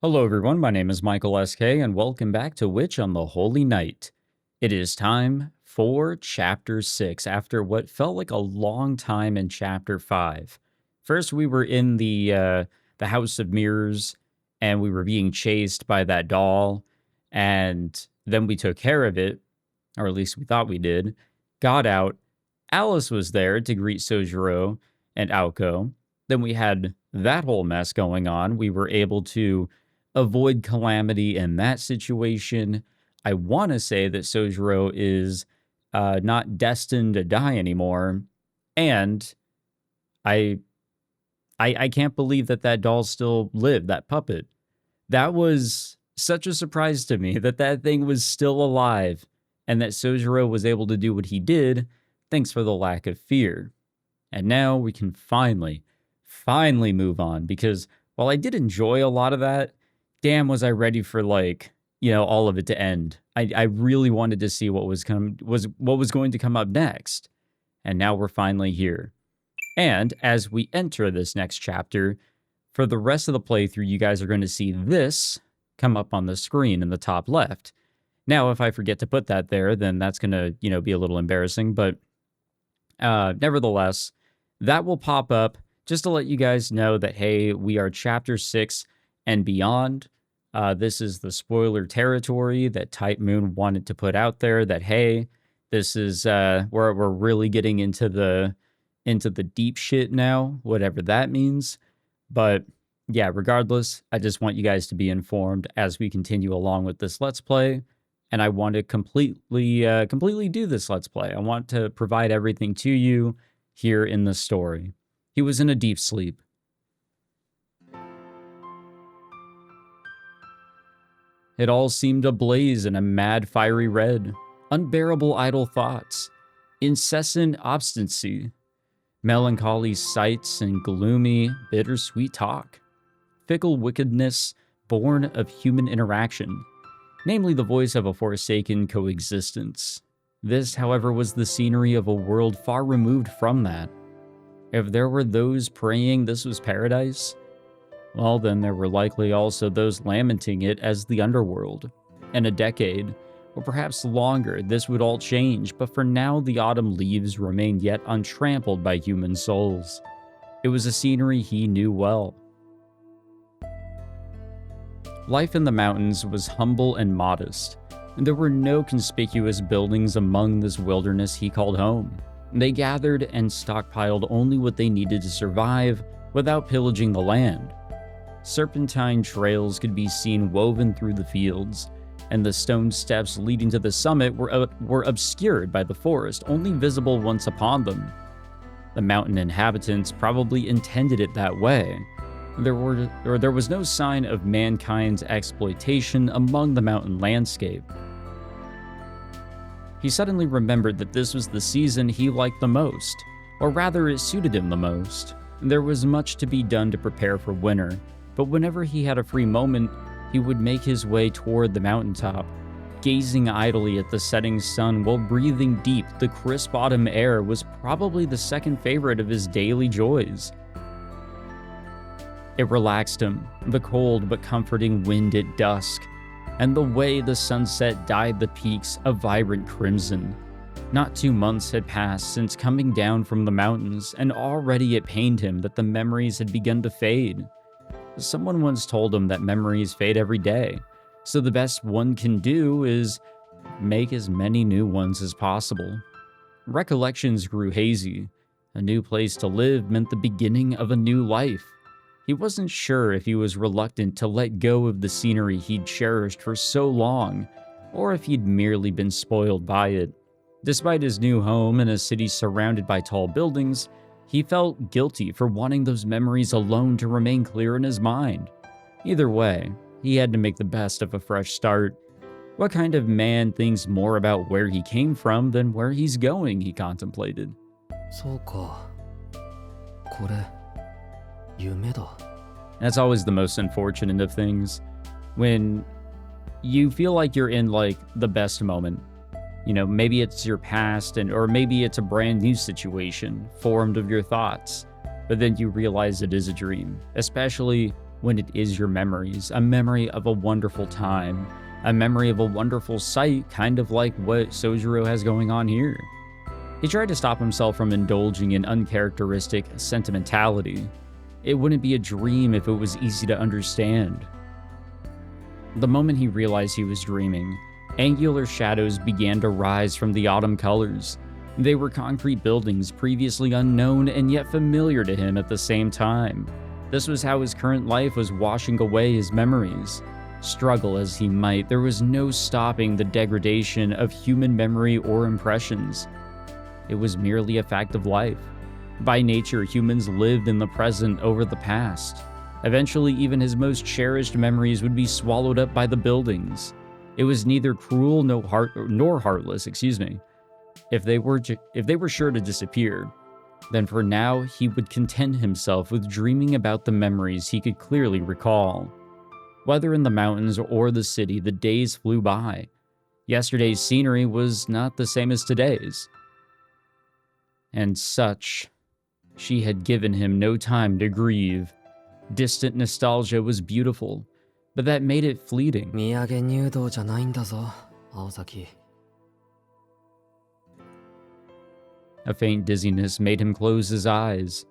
Hello, everyone. My name is Michael SK, and welcome back to Witch on the Holy Night. It is time for Chapter 6 after what felt like a long time in Chapter 5. First, we were in the House of Mirrors, and we were being chased by that doll, and then we took care of it, or at least we thought we did, got out. Alice was there to greet Sojiro and Aoko. Then we had that whole mess going on. We were able to avoid calamity in that situation. I want to say that Sojiro is not destined to die anymore, and I, I can't believe that that doll still lived. That puppet. That was such a surprise to me that that thing was still alive, and that Sojiro was able to do what he did. Thanks for the lack of fear. And now we can finally move on, because while I did enjoy a lot of that, damn, was I ready for all of it to end. I really wanted to see what was going to come up next. And now we're finally here. And as we enter this next chapter, for the rest of the playthrough, you guys are going to see this come up on the screen in the top left. Now, if I forget to put that there, then that's going to, be a little embarrassing, but nevertheless, that will pop up just to let you guys know that, hey, we are chapter 6 and beyond. This is the spoiler territory that Type Moon wanted to put out there, that, hey, this is where we're really getting into the deep shit now, whatever that means. But yeah, regardless, I just want you guys to be informed as we continue along with this Let's Play. And I want to completely do this Let's Play. I want to provide everything to you here in the story. He was in a deep sleep. It all seemed ablaze in a mad, fiery red. Unbearable idle thoughts, incessant obstinacy, melancholy sights, and gloomy, bittersweet talk. Fickle wickedness born of human interaction, namely the voice of a forsaken coexistence. This, however, was the scenery of a world far removed from that. If there were those praying this was paradise, well, then there were likely also those lamenting it as the underworld. In a decade, or perhaps longer, this would all change, but for now the autumn leaves remained yet untrampled by human souls. It was a scenery he knew well. Life in the mountains was humble and modest, and there were no conspicuous buildings among this wilderness he called home. They gathered and stockpiled only what they needed to survive without pillaging the land. Serpentine trails could be seen woven through the fields, and the stone steps leading to the summit were obscured by the forest, only visible once upon them. The mountain inhabitants probably intended it that way. There was no sign of mankind's exploitation among the mountain landscape. He suddenly remembered that this was the season he liked the most, or rather it suited him the most. There was much to be done to prepare for winter, but whenever he had a free moment, he would make his way toward the mountaintop, gazing idly at the setting sun while breathing deep. The crisp autumn air was probably the second favorite of his daily joys. It relaxed him, the cold but comforting wind at dusk, and the way the sunset dyed the peaks a vibrant crimson. Not 2 months had passed since coming down from the mountains, and already it pained him that the memories had begun to fade. Someone once told him that memories fade every day, so the best one can do is make as many new ones as possible. Recollections grew hazy. A new place to live meant the beginning of a new life. He wasn't sure if he was reluctant to let go of the scenery he'd cherished for so long, or if he'd merely been spoiled by it. Despite his new home in a city surrounded by tall buildings, he felt guilty for wanting those memories alone to remain clear in his mind. Either way, he had to make the best of a fresh start. What kind of man thinks more about where he came from than where he's going, he contemplated. そうか。これ、夢だ。 That's always the most unfortunate of things. When you feel like you're in the best moment. Maybe it's your past or maybe it's a brand new situation formed of your thoughts, but then you realize it is a dream, especially when it is your memories, a memory of a wonderful time, a memory of a wonderful sight, kind of like what Sojiro has going on here. He tried to stop himself from indulging in uncharacteristic sentimentality. It wouldn't be a dream if it was easy to understand. The moment he realized he was dreaming, angular shadows began to rise from the autumn colors. They were concrete buildings previously unknown and yet familiar to him at the same time. This was how his current life was washing away his memories. Struggle as he might, there was no stopping the degradation of human memory or impressions. It was merely a fact of life. By nature, humans lived in the present over the past. Eventually, even his most cherished memories would be swallowed up by the buildings. It was neither cruel nor heartless, If they were sure to disappear, then for now he would content himself with dreaming about the memories he could clearly recall. Whether in the mountains or the city, the days flew by. Yesterday's scenery was not the same as today's. And such, she had given him no time to grieve. Distant nostalgia was beautiful, but that made it fleeting. 土産入道じゃないんだぞ、青崎。A faint dizziness made him close his eyes.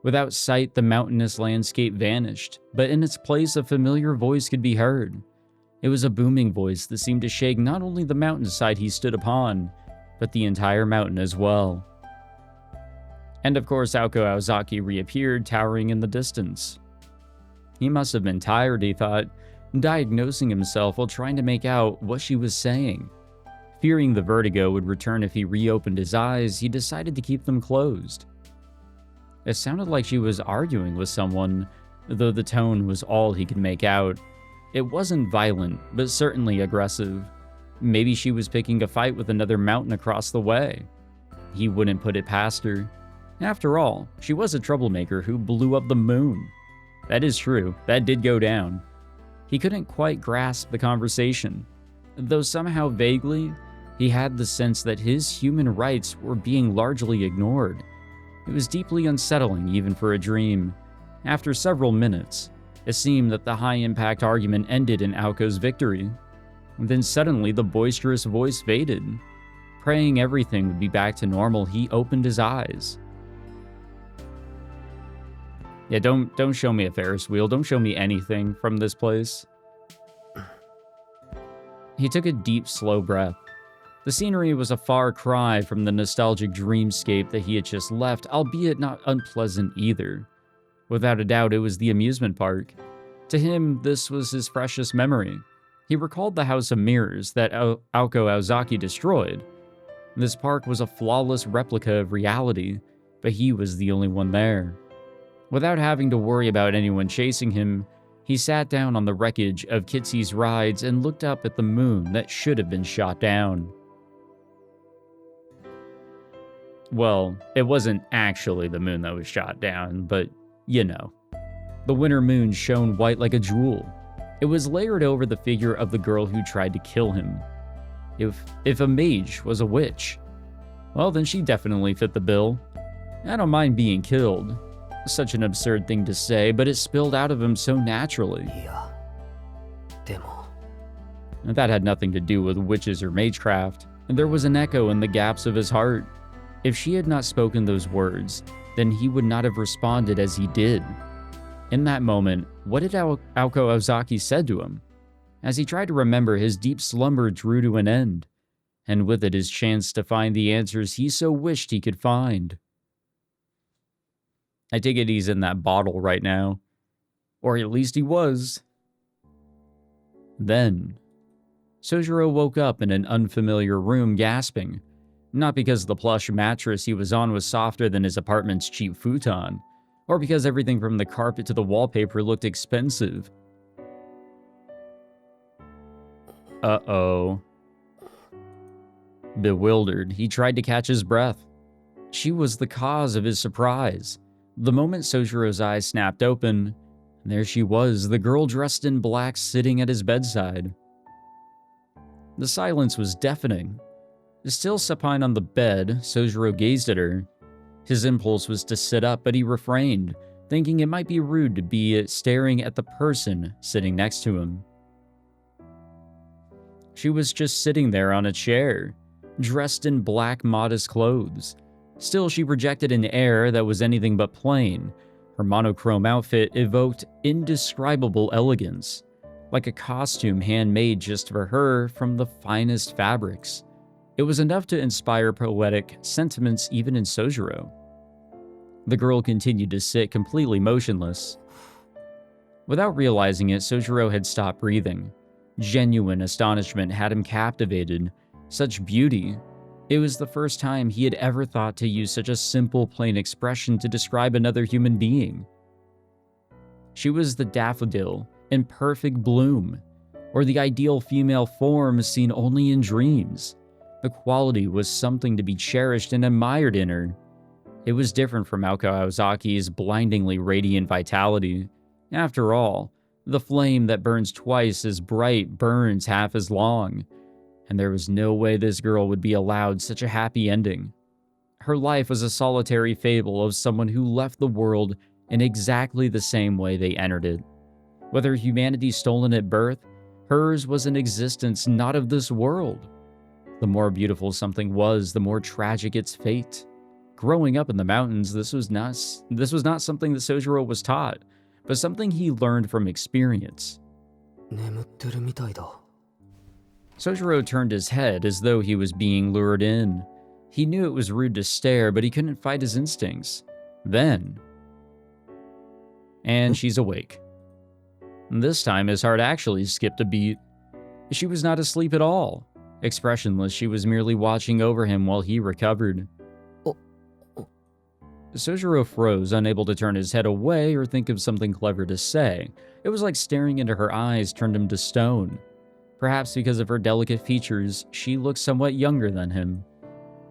Without sight, the mountainous landscape vanished, but in its place a familiar voice could be heard. It was a booming voice that seemed to shake not only the mountainside he stood upon, but the entire mountain as well. And of course, Aoko Aozaki reappeared, towering in the distance. He must have been tired, he thought, diagnosing himself while trying to make out what she was saying. Fearing the vertigo would return if he reopened his eyes, he decided to keep them closed. It sounded like she was arguing with someone, though the tone was all he could make out. It wasn't violent, but certainly aggressive. Maybe she was picking a fight with another mountain across the way. He wouldn't put it past her. After all, she was a troublemaker who blew up the moon. That is true, that did go down. He couldn't quite grasp the conversation, though somehow vaguely, he had the sense that his human rights were being largely ignored. It was deeply unsettling even for a dream. After several minutes, it seemed that the high-impact argument ended in Aoko's victory. Then suddenly the boisterous voice faded. Praying everything would be back to normal, he opened his eyes. Yeah, don't show me a Ferris wheel. Don't show me anything from this place. He took a deep, slow breath. The scenery was a far cry from the nostalgic dreamscape that he had just left, albeit not unpleasant either. Without a doubt, it was the amusement park. To him, this was his freshest memory. He recalled the House of Mirrors that Aoko Aozaki destroyed. This park was a flawless replica of reality, but he was the only one there. Without having to worry about anyone chasing him, he sat down on the wreckage of Kitsy's rides and looked up at the moon that should have been shot down. Well, it wasn't actually the moon that was shot down, but you know. The winter moon shone white like a jewel. It was layered over the figure of the girl who tried to kill him. If a mage was a witch, well, then she definitely fit the bill. I don't mind being killed. Such an absurd thing to say, but it spilled out of him so naturally. いや、でも。 That had nothing to do with witches or magecraft. There was an echo in the gaps of his heart. If she had not spoken those words, then he would not have responded as he did. In that moment, what had Aoko Aozaki said to him? As he tried to remember, his deep slumber drew to an end, and with it his chance to find the answers he so wished he could find. I take it he's in that bottle right now. Or at least he was. Then, Sojiro woke up in an unfamiliar room gasping. Not because the plush mattress he was on was softer than his apartment's cheap futon, or because everything from the carpet to the wallpaper looked expensive. Uh-oh. Bewildered, he tried to catch his breath. She was the cause of his surprise. The moment Sojiro's eyes snapped open, there she was, the girl dressed in black sitting at his bedside. The silence was deafening. Still supine on the bed, Sojiro gazed at her. His impulse was to sit up, but he refrained. thinking it might be rude to be staring at the person sitting next to him. She was just sitting there on a chair, dressed in black modest clothes. Still, she projected an air that was anything but plain. Her monochrome outfit evoked indescribable elegance, like a costume handmade just for her from the finest fabrics. It was enough to inspire poetic sentiments even in Sojiro. The girl continued to sit completely motionless. Without realizing it, Sojiro had stopped breathing. Genuine astonishment had him captivated. Such beauty. It was the first time he had ever thought to use such a simple, plain expression to describe another human being. She was the daffodil in perfect bloom, or the ideal female form seen only in dreams. The quality was something to be cherished and admired in her. It was different from Aoko Aozaki's blindingly radiant vitality. After all, the flame that burns twice as bright burns half as long, and there was no way this girl would be allowed such a happy ending. Her life was a solitary fable of someone who left the world in exactly the same way they entered it. Whether humanity stolen at birth, hers was an existence not of this world. The more beautiful something was, the more tragic its fate. Growing up in the mountains, this was not something that Sojiro was taught, but something he learned from experience. 眠ってるみたいだ。 Sojiro turned his head as though he was being lured in. He knew it was rude to stare, but he couldn't fight his instincts. Then... and she's awake. This time, his heart actually skipped a beat. She was not asleep at all. Expressionless, she was merely watching over him while he recovered. Sojiro froze, unable to turn his head away or think of something clever to say. It was like staring into her eyes turned him to stone. Perhaps because of her delicate features, she looked somewhat younger than him.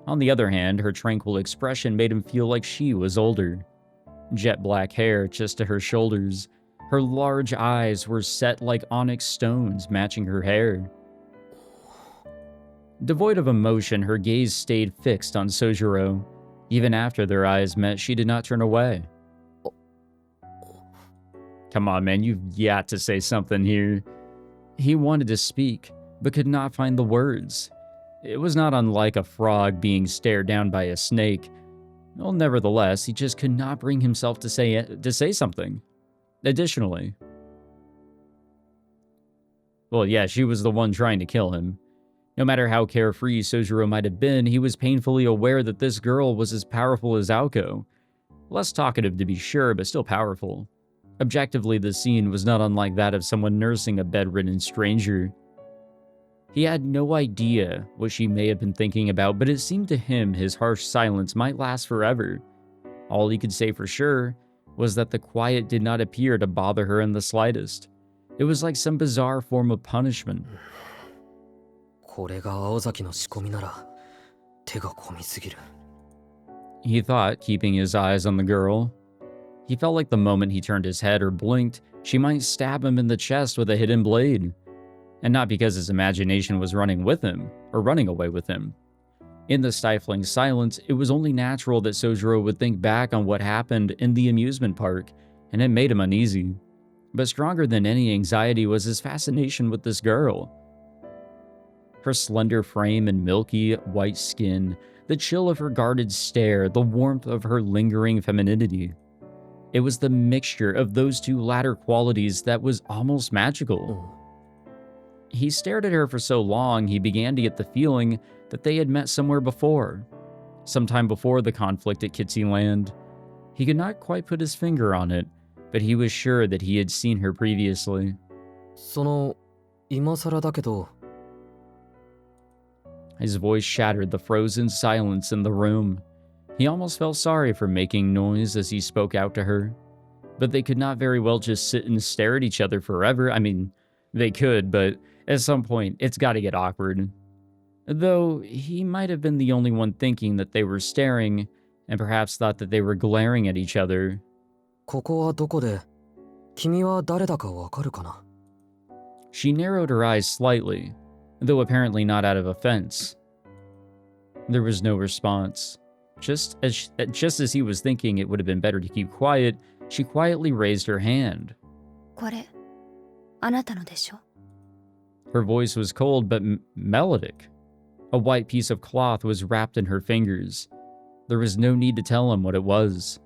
On the other hand, her tranquil expression made him feel like she was older. Jet black hair just to her shoulders. Her large eyes were set like onyx stones matching her hair. Devoid of emotion, her gaze stayed fixed on Sojiro. Even after their eyes met, she did not turn away. Come on, man, you've got to say something here. He wanted to speak, but could not find the words. It was not unlike a frog being stared down by a snake. Well, nevertheless, he just could not bring himself to say something. Additionally, well, yeah, she was the one trying to kill him. No matter how carefree Sojiro might have been, he was painfully aware that this girl was as powerful as Aoko. Less talkative to be sure, but still powerful. Objectively, the scene was not unlike that of someone nursing a bedridden stranger. He had no idea what she may have been thinking about, but it seemed to him his harsh silence might last forever. All he could say for sure was that the quiet did not appear to bother her in the slightest. It was like some bizarre form of punishment. これが青崎の仕込みなら手が込みすぎる。 He thought, keeping his eyes on the girl. He felt like the moment he turned his head or blinked, she might stab him in the chest with a hidden blade. And not because his imagination was running with him, or running away with him. In the stifling silence, it was only natural that Sojiro would think back on what happened in the amusement park, and it made him uneasy. But stronger than any anxiety was his fascination with this girl. Her slender frame and milky, white skin, the chill of her guarded stare, the warmth of her lingering femininity. It was the mixture of those two latter qualities that was almost magical. He stared at her for so long, he began to get the feeling that they had met somewhere before. Sometime before the conflict at Kitsy Land. He could not quite put his finger on it, but he was sure that he had seen her previously. その今更だけど His voice shattered the frozen silence in the room. He almost felt sorry for making noise as he spoke out to her. But they could not very well just sit and stare at each other forever. I mean, they could, but at some point, it's gotta get awkward. Though, he might have been the only one thinking that they were staring, and perhaps thought that they were glaring at each other. ここはどこで君は誰だかわかるかな She narrowed her eyes slightly, though apparently not out of offense. There was no response. Just as he was thinking it would have been better to keep quiet, She quietly raised her hand. これ、あなたのでしょ? Her voice was cold but melodic. A white piece of cloth was wrapped in her fingers. There was no need to tell him what it was.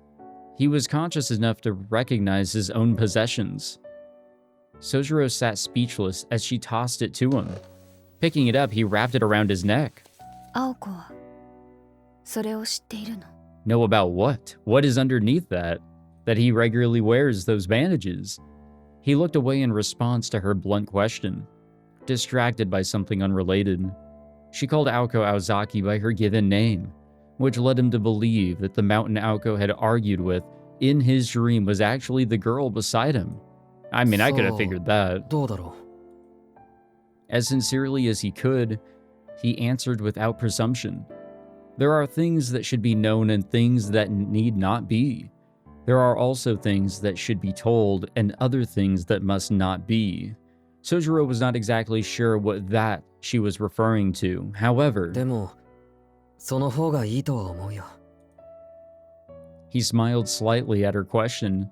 He was conscious enough to recognize his own possessions. Sojiro sat speechless as she tossed it to him. Picking it up, he wrapped it around his neck. 青子はそれを知っているの? Know about what? What is underneath that? That he regularly wears those bandages. He looked away in response to her blunt question, distracted by something unrelated. She called Aoko Aozaki by her given name, which led him to believe that the mountain Aoko had argued with in his dream was actually the girl beside him. I mean, I could have figured that. どうだろ As sincerely as he could, he answered without presumption. There are things that should be known and things that need not be. There are also things that should be told and other things that must not be. Sojiro was not exactly sure what that she was referring to. う However, でもその方がいいとは思うよ he smiled slightly at her question.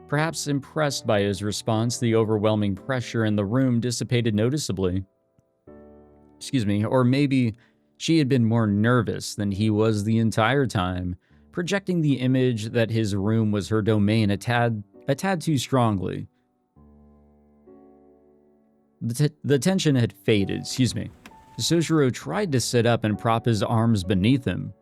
Perhaps impressed by his response, the overwhelming pressure in the room dissipated noticeably. Excuse me, or maybe she had been more nervous than he was the entire time, projecting the image that his room was her domain a tad too strongly. The tension had faded, Sojiro tried to sit up and prop his arms beneath him.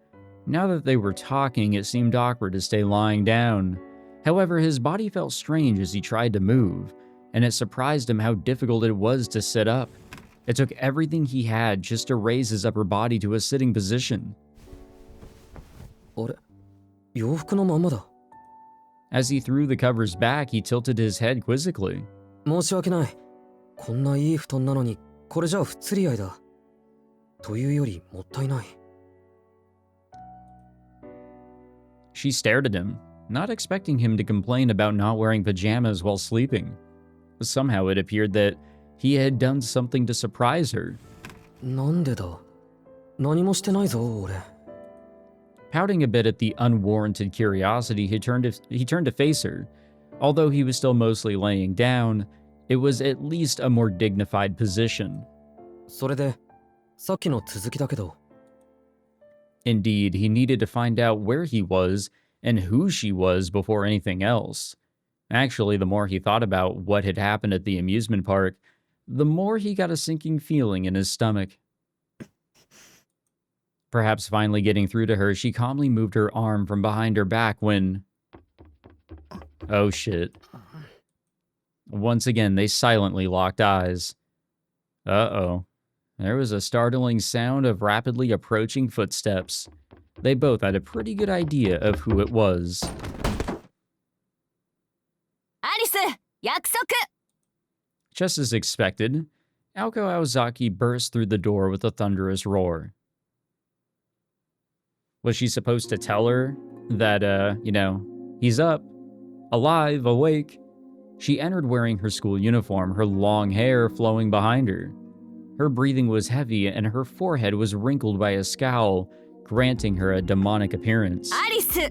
Now that they were talking, it seemed awkward to stay lying down. However, his body felt strange as he tried to move, and it surprised him how difficult it was to sit up. It took everything he had just to raise his upper body to a sitting position. あれ洋服のまんまだ As he threw the covers back, he tilted his head quizzically. 申し訳ないこんないい布団なのにこれじゃ不釣り合いだというよりもったいない She stared at him, not expecting him to complain about not wearing pajamas while sleeping. Somehow it appeared that he had done something to surprise her. なんでだ何もしてないぞ俺 Pouting a bit at the unwarranted curiosity, he turned to face her. Although he was still mostly laying down, it was at least a more dignified position. それでさっきの続きだけど Indeed, he needed to find out where he was and who she was before anything else. Actually, the more he thought about what had happened at the amusement park, the more he got a sinking feeling in his stomach. Perhaps finally getting through to her, she calmly moved her arm from behind her back when... Oh shit. Once again, they silently locked eyes. Uh-oh. There was a startling sound of rapidly approaching footsteps. They both had a pretty good idea of who it was. Alice! 約束! Just as expected, Aoko Aozaki burst through the door with a thunderous roar. Was she supposed to tell her that, he's up, alive, awake? She entered wearing her school uniform, her long hair flowing behind her. Her breathing was heavy and her forehead was wrinkled by a scowl, granting her a demonic appearance. Alice!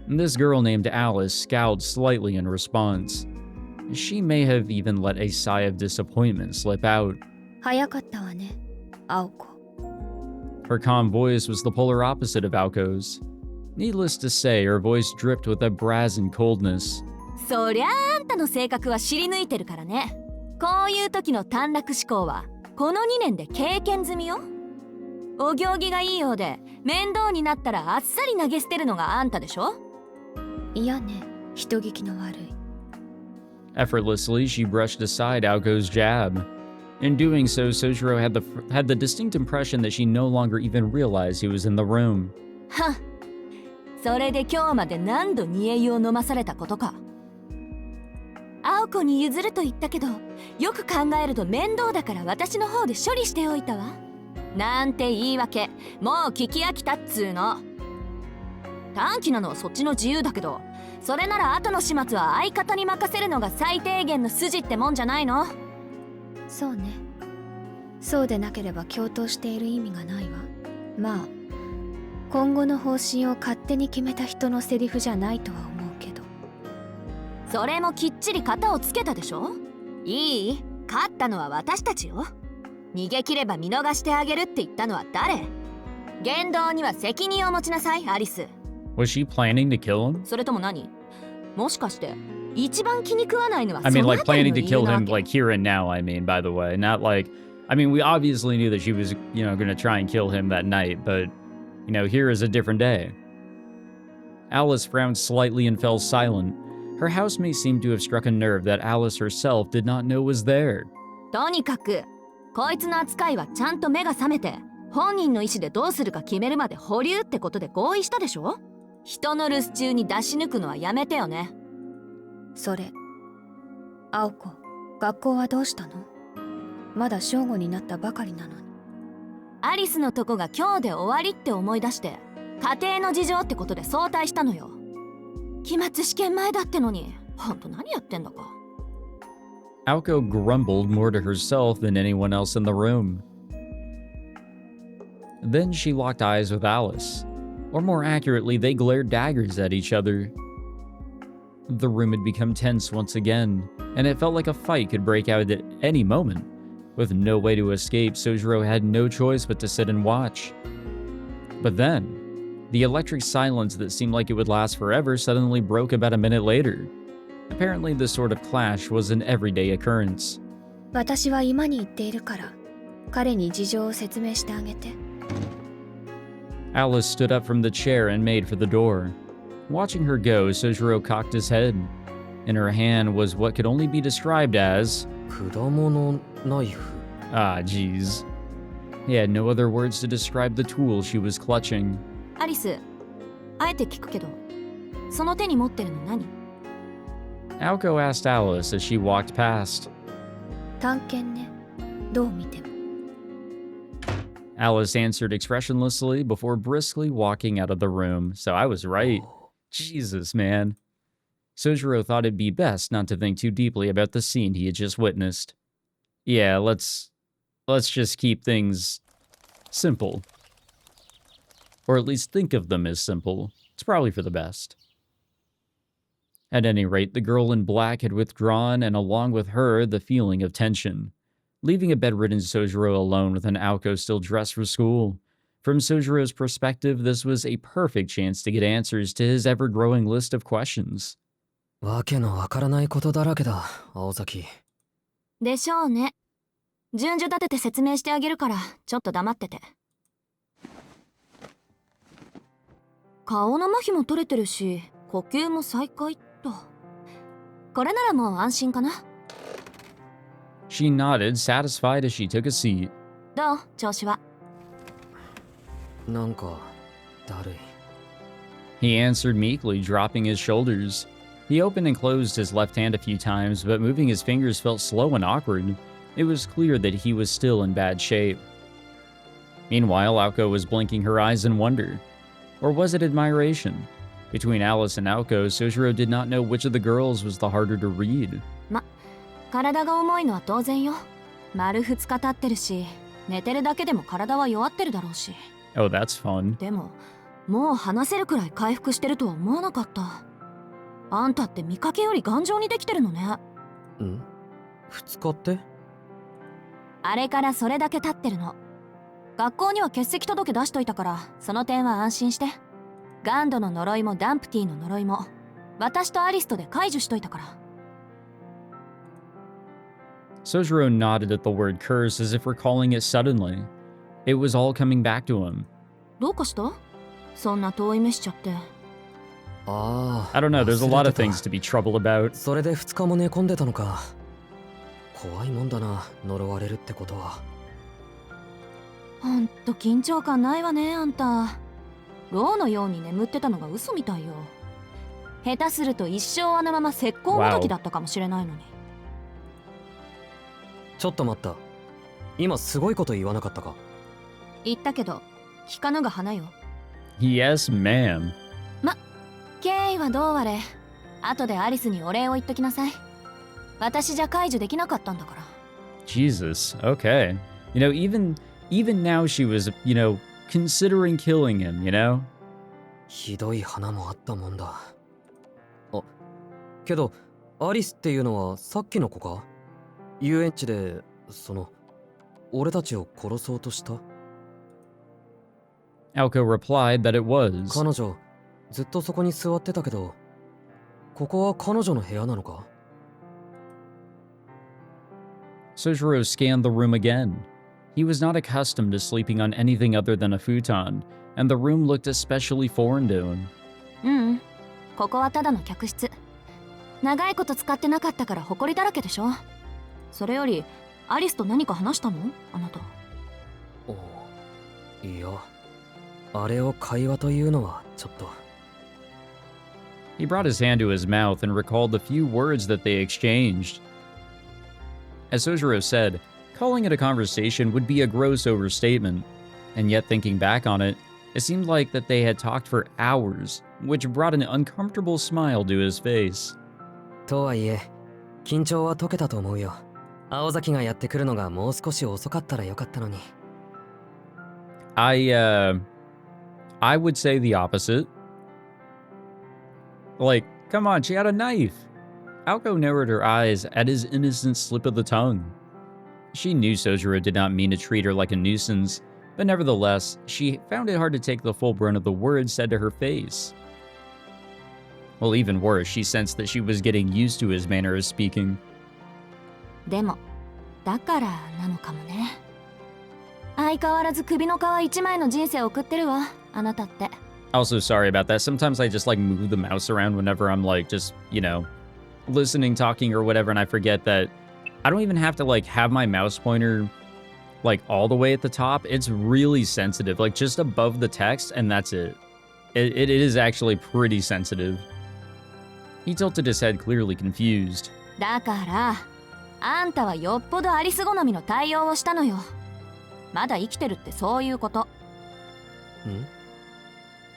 This girl named Alice scowled slightly in response. She may have even let a sigh of disappointment slip out. 早かったわね、青子。 Her calm voice was the polar opposite of Aoko's. Needless to say, her voice dripped with a brazen coldness. そりゃあんたの性格は知り抜いてるからね。こういう時の短絡思考はこの2年で経験済みよ。お行儀がいいようで面倒になったらあっさり投げ捨てるのがあんたでしょ。いやね、人聞きの悪い。Effortlessly, she brushed aside Aoko's jab. In doing so, Sojiro had the distinct impression that she no longer even realized he was in the room. はっ、それで今日まで何度煮え湯を飲まされたことか。青子に譲ると言ったけど、よく考えると面倒だから私の方で処理しておいたわ。なんて言い訳、もう聞き飽きたっつーの。短期なのはそっちの自由だけど、それなら後の始末は相方に任せるのが最低限の筋ってもんじゃないの。そうね。そうでなければ共闘している意味がないわ。まあ、今後の方針を勝手に決めた人のセリフじゃないとは思うけど。それもきっちり型をつけたでしょ。いい？勝ったのは私たちよ。逃げ切れば見逃してあげるって言ったのは誰？言動には責任を持ちなさい、アリス。 Was she planning to kill him? それとも何？もしかして一番気に食わないのは I そ mean, の like あたり planning の to 理 kill 由なわ him け？ like here and now, I mean, by the way. Not like, I mean, we obviously knew that she was, gonna try and kill him that night, but, here is a different day. Alice frowned slightly and fell silent. Her housemate seemed to have struck a nerve that Alice herself did not know was there. とにかくこいつの扱いはちゃんと目が覚めて本人の意思でどうするか決めるまで保留ってことで合意したでしょ。人の留守中に出し抜くのはやめてよね。それ、青子、学校はどうしたの？まだ正午になったばかりなのに。アリスのとこが今日で終わりって思い出して家庭の事情ってことで早退したのよ。期末試験前だってのにほんと何やってんだか。Aoko grumbled more to herself than anyone else in the room. Then she locked eyes with Alice. Or more accurately, they glared daggers at each other. The room had become tense once again, and it felt like a fight could break out at any moment. With no way to escape, Sojiro had no choice but to sit and watch. But then, the electric silence that seemed like it would last forever suddenly broke about a minute later. Apparently, this sort of clash was an everyday occurrence. 私は今に行っているから、彼に事情を説明してあげて。Alice stood up from the chair and made for the door. Watching her go, Sojiro cocked his head. In her hand was what could only be described as... 果物ナイフ。 Ah, jeez. He had no other words to describe the tool she was clutching. アリス、あえて聞くけどその手に持ってるの何？ Aoko asked Alice as she walked past. 探検ね。どう見ても。Alice answered expressionlessly before briskly walking out of the room, so I was right. Jesus, man. Sojiro thought it'd be best not to think too deeply about the scene he had just witnessed. Yeah, let's just keep things simple. Or at least think of them as simple. It's probably for the best. At any rate, the girl in black had withdrawn, and along with her, the feeling of tension, leaving a bedridden Sojiro alone with an Aoko still dressed for school. From Sojiro's perspective, this was a perfect chance to get answers to his ever-growing list of questions. わけのわからないことだらけだ、青崎。でしょうね。順序立てて説明してあげるからちょっと黙ってて。顔の麻痺も取れてるし呼吸も再開っと。これならもう安心かな。 She nodded, satisfied as she took a seat. どう？調子は。なんかだるい。 He answered meekly, dropping his shoulders. He opened and closed his left hand a few times, but moving his fingers felt slow and awkward. It was clear that he was still in bad shape. Meanwhile, Aoko was blinking her eyes in wonder. Or was it admiration? Between Alice and Aoko, Sojiro did not know which of the girls was the harder to read. 体が重いのは当然よ。丸2日経ってるし、寝てるだけでも体は弱ってるだろうし。 Oh, that's fun. でも、もう話せるくらい回復してるとは思わなかった。あんたって見かけより頑丈にできてるのね。ん？2日って？あれからそれだけ経ってるの。学校には欠席届出しといたから、その点は安心して。ガンドの呪いもダンプティの呪いも、私とアリスとで解除しといたから。Sojiro nodded at the word curse as if recalling it suddenly. It was all coming back to him. どうかした？そんな遠い目しちゃって。ああ。 I don't know, there's a lot of things to be troubled about. それで2日も寝込んでたのか。怖いもんだな、呪われるってことは。ほんと緊張感ないわね、あんた。牢のように眠ってたのが嘘みたいよ。下手すると一生あのまま石膏ごときだったかもしれないのに。ちょっと待った。今すごいこと言わなかったか？言ったけど、聞かぬが花よ。Yes, ma'am. 経緯はどうあれ、後でアリスにお礼を言っときなさい。私じゃ解除できなかったんだから。Jesus, okay. Even now she was, considering killing him, ひどい花もあったもんだ。あ、けど、アリスっていうのはさっきの子か？遊園地で、俺たちを殺そうとした？ Alco replied that it was. 彼女、ずっとそこに座ってたけど、ここは彼女の部屋なのか？ Sojiro scanned the room again. He was not accustomed to sleeping on anything other than a futon, and the room looked especially foreign to him. ううん、ここはただの客室。長いこと使ってなかったから埃だらけでしょ。それよりアリスと何か話したの？あなた。いや、あれを会話というのはちょっと。He brought his hand to his mouth and recalled the few words that they exchanged. As Sojiro said, calling it a conversation would be a gross overstatement, and yet thinking back on it, it seemed like that they had talked for hours, which brought an uncomfortable smile to his face. とはいえ、緊張は解けたと思うよ。青崎がやってくるのがもう少し遅かったらよかったのに。I would say the opposite. Like, come on, she had a knife. Aoko narrowed her eyes at his innocent slip of the tongue. She knew Sojiro did not mean to treat her like a nuisance, but nevertheless, she found it hard to take the full brunt of the words said to her face. Well, even worse, she sensed that she was getting used to his manner of speaking. でも、だからなのかもね。相変わらず首の皮一枚の人生を送ってるわ、あなたって。Also, sorry about that. Sometimes I just like move the mouse around whenever I'm like just, listening, talking, or whatever, and I forget that I don't even have to like have my mouse pointer like all the way at the top. It's really sensitive, like just above the text, and that's it. It is actually pretty sensitive. He tilted his head, clearly confused. だから、あんたはよっぽどアリス好みの対応をしたのよ。まだ生きてるってそういうこと。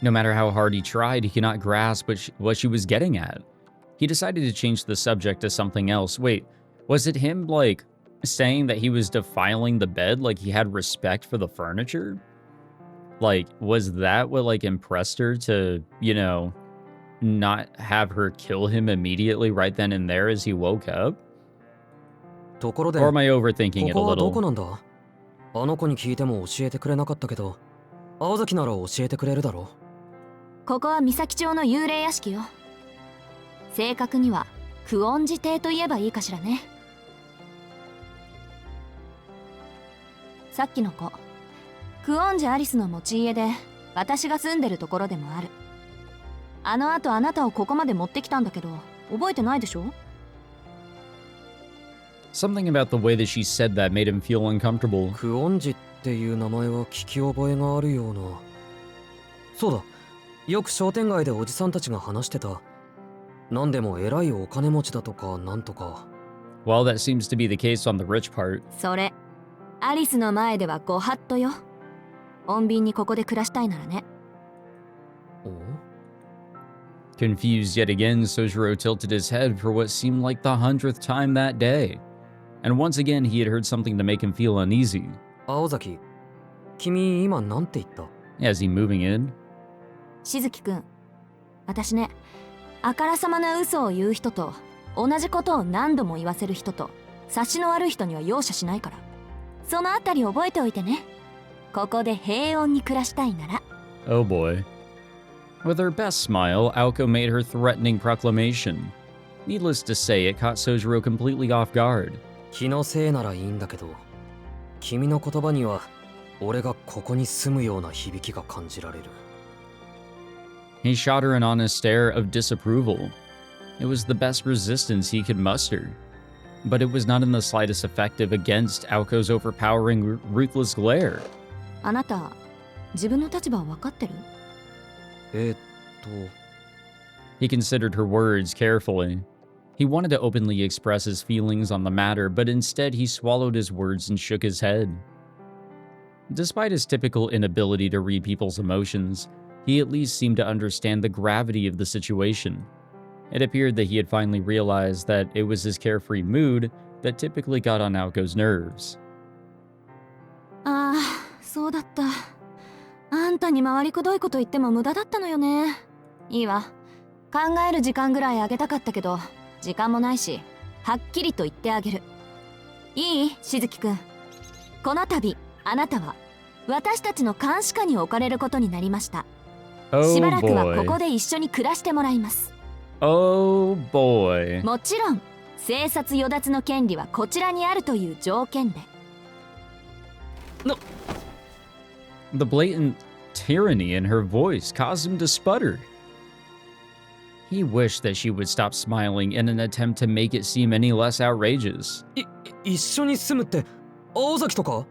No matter how hard he tried, he could not grasp what she was getting at. He decided to change the subject to something else. Wait, was it him, like, saying that he was defiling the bed, like he had respect for the furniture? Like, was that what, like, impressed her to, not have her kill him immediately right then and there as he woke up? ところで、 Or am I overthinking it a ここはどこ little? なんだ？あの子に聞いても教えてくれなかったけど、青崎なら教えてくれるだろ？ここは三崎町の幽霊屋敷よ。正確にはクオンジ邸と言えばいいかしらね。さっきの子、クオンジアリスの持ち家で私が住んでるところでもある。あの後あなたをここまで持ってきたんだけど、覚えてないでしょ？ Something about the way that she said that made him feel uncomfortable. クオンジっていう名前は聞き覚えがあるような。そうだ、よく商店街でおじさんたちが話してた。なんでも偉いお金持ちだとかなんとか。Well, that seems to be the case on the rich part. それ、アリスの前ではご法度よ。穏便にここで暮らしたいならね。Confused yet again, Sojiro tilted his head for what seemed like the 100th time that day. And once again, he had heard something to make him feel uneasy. 青崎、君今なんて言った？ As he moving in? しずきくん、私ね、あからさまな嘘を言う人と同じことを何度も言わせる人と察しの悪い人には容赦しないから、そのあたり覚えておいてね。ここで平穏に暮らしたいなら。 Oh boy. With her best smile, Aoko made her threatening proclamation. Needless to say, it caught Sojiro completely off guard. 気のせいならいいんだけど、君の言葉には俺がここに住むような響きが感じられる。 He shot her an honest stare of disapproval. It was the best resistance he could muster. But it was not in the slightest effective against Aoko's overpowering, ruthless glare. あなた、自分の立場は分かってる？ He considered her words carefully. He wanted to openly express his feelings on the matter, but instead he swallowed his words and shook his head. Despite his typical inability to read people's emotions, he at least seemed to understand the gravity of the situation. It appeared that he had finally realized that it was his carefree mood that typically got on Aoko's nerves. ああ、そうだった。あんたに回りくどいこと言っても無駄だったのよね。いいわ。考える時間ぐらいあげたかったけど、時間もないし、はっきりと言ってあげる。いい？しずきくん。この度、あなたは私たちの監視下に置かれることになりました。しば Oh らくはこ boy. こで一緒に暮らしてもらいます。 Oh boy. もちろん生殺与奪の権利はこちらにあるという条件で。 The blatant tyranny in her voice caused him to sputter. He wished that she would stop smiling in an attempt to make it seem any less outrageous. 一緒に住むって青崎とか？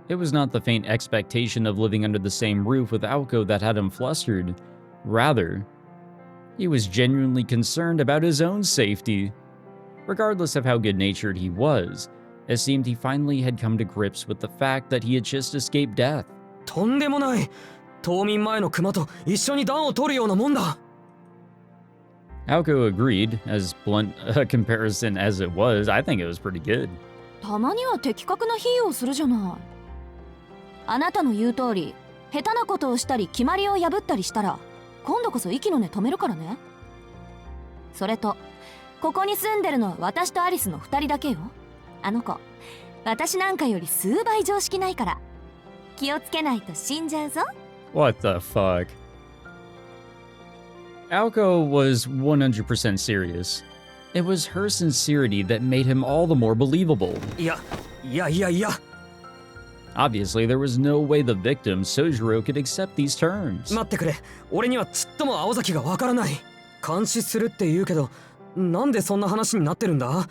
It was not the faint expectation of living under the same roof with Aoko that had him flustered. Rather, he was genuinely concerned about his own safety. Regardless of how good-natured he was, it seemed he finally had come to grips with the fact that he had just escaped death. とんでもない。冬眠前の熊と一緒に暖を取るようなもんだ。 Aoko agreed, as blunt a comparison as it was. I think it was pretty good. たまには的確な比喩をするじゃない。あなたの言う通り、下手なことをしたり決まりを破ったりしたら今度こそ息の根止めるからね。それとここに住んでるのは私とアリスの2人だけよ。あの子、私なんかより数倍常識ないから気をつけないと死んじゃうぞ。 What the fuck? Aoko was 100% serious. It was her sincerity that made him all the more believable. いや。 Obviously, there was no way the victim, Sojiro, could accept these terms. 待ってくれ。俺にはちっとも青崎がわからない。監視するって言うけど、なんでそんな話になってるんだ？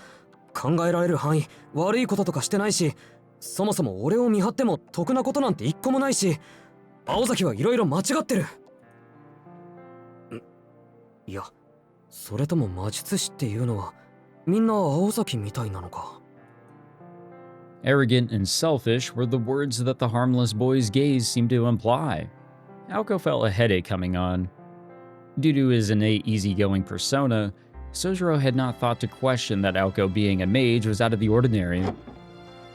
考えられる範囲、悪いこととかしてないし、そもそも俺を見張っても得なことなんて一個もないし、青崎はいろいろ間違ってる。いや、それとも魔術師っていうのはみんな青崎みたいなのか。 Arrogant and selfish were the words that the harmless boy's gaze seemed to imply. Aoko felt a headache coming on. Due to his innate easygoing persona, Sojiro had not thought to question that Aoko being a mage was out of the ordinary.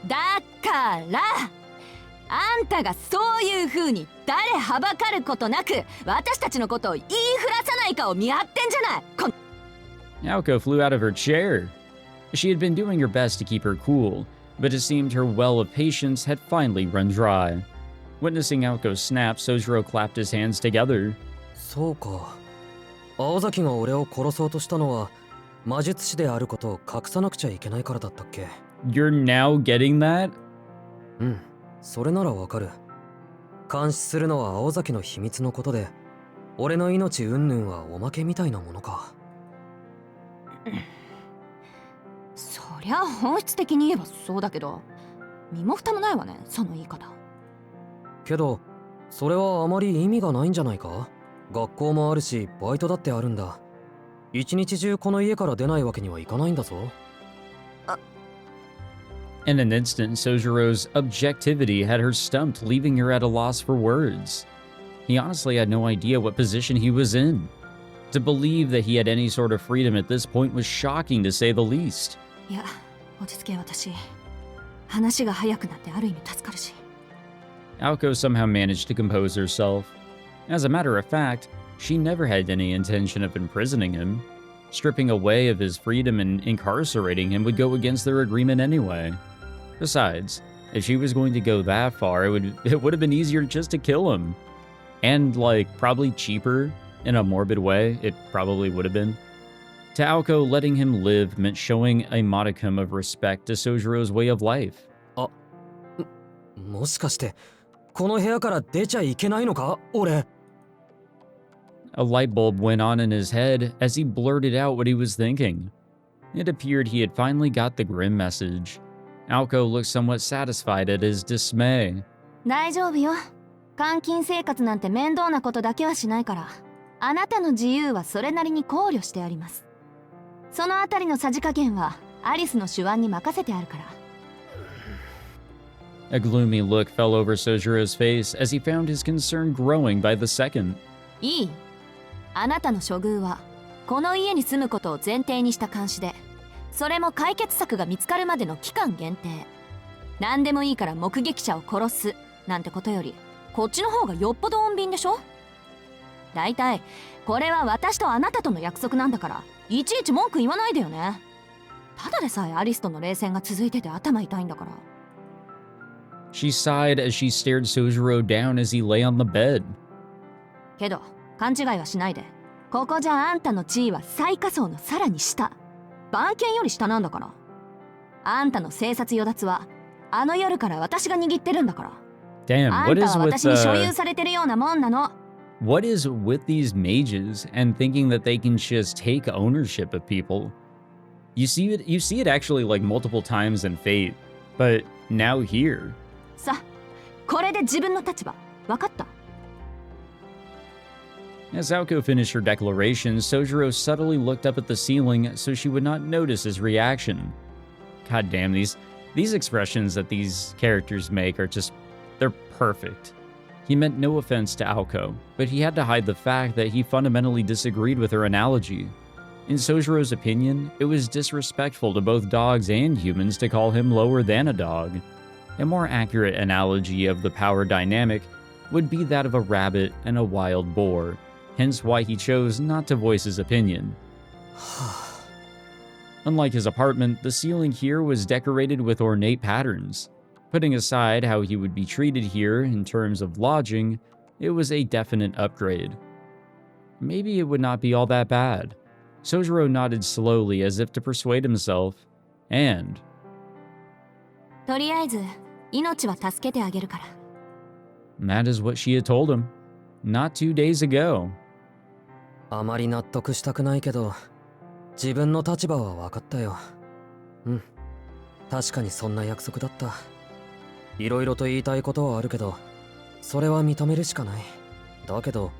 だからあんたがそういう風に誰はばかることなく私たちのことを言いふらさないかを見張ってんじゃない。 Aoko flew out of her chair. She had been doing her best to keep her cool, but it seemed her well of patience had finally run dry. Witnessing Aoko snap, Sojiro clapped his hands together. そうか。青崎が俺を殺そうとしたのは魔術師であることを隠さなくちゃいけないからだったっけ？ You're now getting that? うん、それならわかる。監視するのは青崎の秘密のことで、俺の命云々はおまけみたいなものか。そりゃ本質的に言えばそうだけど、身も蓋もないわね、その言い方。けど、それはあまり意味がないんじゃないか？学校もあるし、バイトだってあるんだ。一日中この家から出ないわけにはいかないんだぞ。In an instant, Sojiro's objectivity had her stumped, leaving her at a loss for words. He honestly had no idea what position he was in. To believe that he had any sort of freedom at this point was shocking, to say the least. いや、落ち着け私。話が早くなってある意味助かるし。 Aoko somehow managed to compose herself. As a matter of fact, she never had any intention of imprisoning him. Stripping away of his freedom and incarcerating him would go against their agreement anyway. Besides, if she was going to go that far, it would have been easier just to kill him. And, like, probably cheaper in a morbid way, it probably would have been. To Aoko, letting him live meant showing a modicum of respect to Sojiro's way of life. もしかして、この部屋から出ちゃいけないのか？俺。A light bulb went on in his head as he blurted out what he was thinking. It appeared he had finally got the grim message. Aoko looked somewhat satisfied at his dismay. 大丈夫よ。監禁生活なんて面倒なことだけはしないから。あなたの自由はそれなりに考慮してあります。そのあたりのさじ加減はアリスの手腕に任せてあるから。A gloomy look fell over Sojiro's face as he found his concern growing by the second. いい？あなたの処遇はこの家に住むことを前提にした監視で、それも解決策が見つかるまでの期間限定。何でもいいから目撃者を殺すなんてことよりこっちの方がよっぽど穏便でしょ。だいたいこれは私とあなたとの約束なんだからいちいち文句言わないでよね。ただでさえアリスとの冷戦が続いてて頭痛いんだから。 She sighed as she stared Sojiro down as he lay on the bed. けど勘違いはしないで。ここじゃあんたの地位は最下層のさらに下、番犬より下なんだから。あんたの生殺与奪はあの夜から私が握ってるんだから。 Damn, あ what んた is は with 私に所有されてるようなもんなの。 what is with these mages and thinking that they can just take ownership of people? You see it actually like multiple times in Fate, but now here. さあ、これで自分の立場分かった？ As Aoko finished her declaration, Sojiro subtly looked up at the ceiling so she would not notice his reaction. God damn, these expressions that these characters make are just, they're perfect. He meant no offense to Aoko, but he had to hide the fact that he fundamentally disagreed with her analogy. In Sojiro's opinion, it was disrespectful to both dogs and humans to call him lower than a dog. A more accurate analogy of the power dynamic would be that of a rabbit and a wild boar, hence why he chose not to voice his opinion. Unlike his apartment, the ceiling here was decorated with ornate patterns. Putting aside how he would be treated here in terms of lodging, it was a definite upgrade. Maybe it would not be all that bad. Sojiro nodded slowly as if to persuade himself, and とりあえず命は助けてあげるから。 that is what she had told him, not 2 days ago. あまり納得したくないけど、自分の立場は分かったよ。うん、確かにそんな約束だった。いろいろと言いたいことはあるけど、それは認めるしかない。だけど、